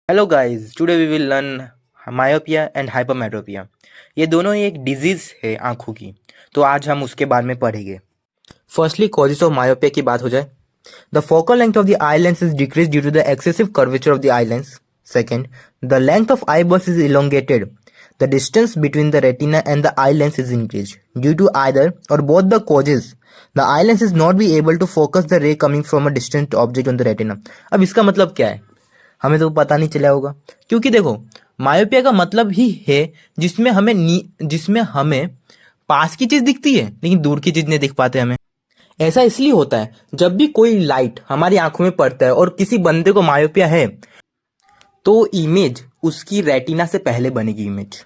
Hello guys, today we will learn myopia and hypermetropia. ये दोनों एक डिजीज है आंखों की, तो आज हम उसके बारे में पढ़ेंगे। फर्स्टली कॉजेस ऑफ मायोपिया की बात हो जाए। The focal length of the eye lens is decrease due to the excessive curvature of the eye lens. Second, the length of eye balls is elongated. The distance between the retina and the eye lens is increase due to either और both the causes the eye lens is not be able to focus the ray coming from a distant object on the retina. अब इसका मतलब क्या है, हमें तो पता नहीं चला होगा, क्योंकि देखो मायोपिया का मतलब ही है जिसमें हमें पास की चीज दिखती है लेकिन दूर की चीज नहीं दिख पाते हमें। ऐसा इसलिए होता है जब भी कोई लाइट हमारी आंखों में पड़ता है और किसी बंदे को मायोपिया है तो इमेज उसकी रेटिना से पहले बनेगी। इमेज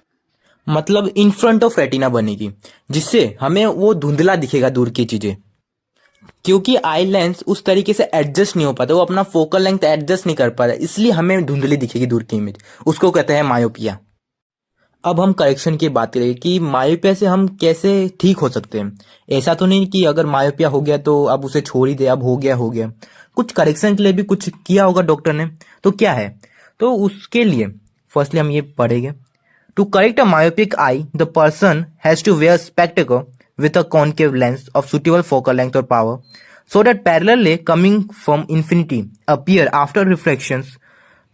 मतलब इन फ्रंट ऑफ रेटिना बनेगी, जिससे हमें वो धुंधला दिखेगा दूर की चीजें, क्योंकि आई लेंस उस तरीके से एडजस्ट नहीं हो पाता, वो अपना फोकल लेंथ एडजस्ट नहीं कर पाता, इसलिए हमें धुंधली दिखेगी दूर की इमेज। उसको कहते हैं मायोपिया। अब हम करेक्शन की बात करें कि मायोपिया से हम कैसे ठीक हो सकते हैं। ऐसा तो नहीं कि अगर मायोपिया हो गया तो अब उसे छोड़ ही दे, अब हो गया। कुछ करेक्शन के लिए भी कुछ किया होगा डॉक्टर ने, तो क्या है, तो उसके लिए फर्स्टली हम ये पढ़ेंगे। To correct a myopic eye the person has to wear spectacle with a concave lens of suitable focal length or power, so that parallel ray coming from infinity appear after reflections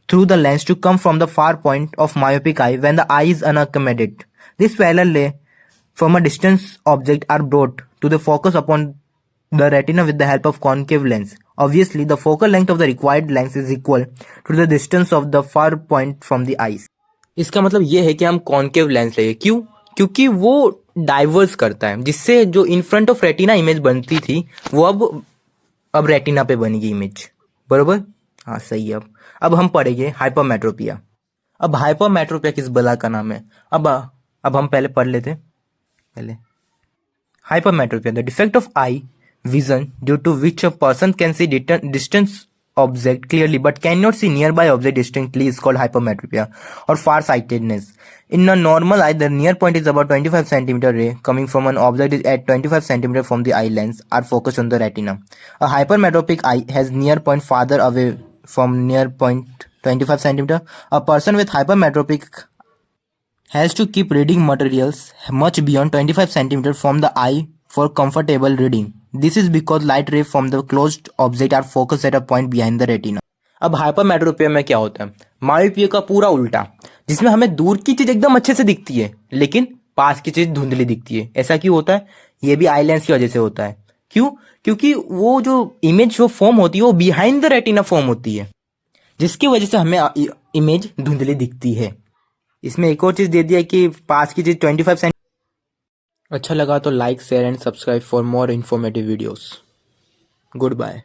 through the lens to come from the far point of myopic eye when the eye is unaccommodated. These parallel ray from a distant object are brought to the focus upon the retina with the help of concave lens. Obviously, the focal length of the required lens is equal to the distance of the far point from the eyes. इसका मतलब ये है कि हम concave lens लेंगे। क्यों? क्योंकि वो डाइवर्स करता है, जिससे जो in front of retina image बनती थी वो अब रेटिना पे बनेगी इमेज। बरोबर, हाँ सही है। अब हम पढ़ेंगे हाइपरमेट्रोपिया। अब हाइपरमेट्रोपिया किस बला का नाम है? अब हम पहले पढ़ लेते पहले। Hypermetropia, the defect of eye vision due to which a person can see distant object clearly but cannot see nearby object distinctly is called hypermetropia or farsightedness. In a normal eye, the near point is about 25 centimeter ray coming from an object is at 25 centimeter from the eye lens are focused on the retina. A hypermetropic eye has near point farther away from near point 25 centimeter. A person with hypermetropic has to keep reading materials much beyond 25 centimeter from the eye for comfortable reading. This is because light ray from the closed object are focused at a point behind the retina. अब hypermetropia में क्या होता है? Myopia का पूरा उल्टा, जिसमें हमें दूर की चीज एकदम अच्छे से दिखती है लेकिन पास की चीज धुंधली दिखती है। ऐसा क्यों होता है? ये भी आई लेंस की वजह से होता है। क्यों? क्योंकि वो जो इमेज जो फॉर्म होती है वो बिहाइंड द रेटिना फॉर्म होती है, जिसकी वजह से हमें इमेज धुंधली दिखती है। इसमें एक और चीज दे दिया कि पास की चीज 25 सेंट। अच्छा लगा तो like share and subscribe for more informative videos. Good bye.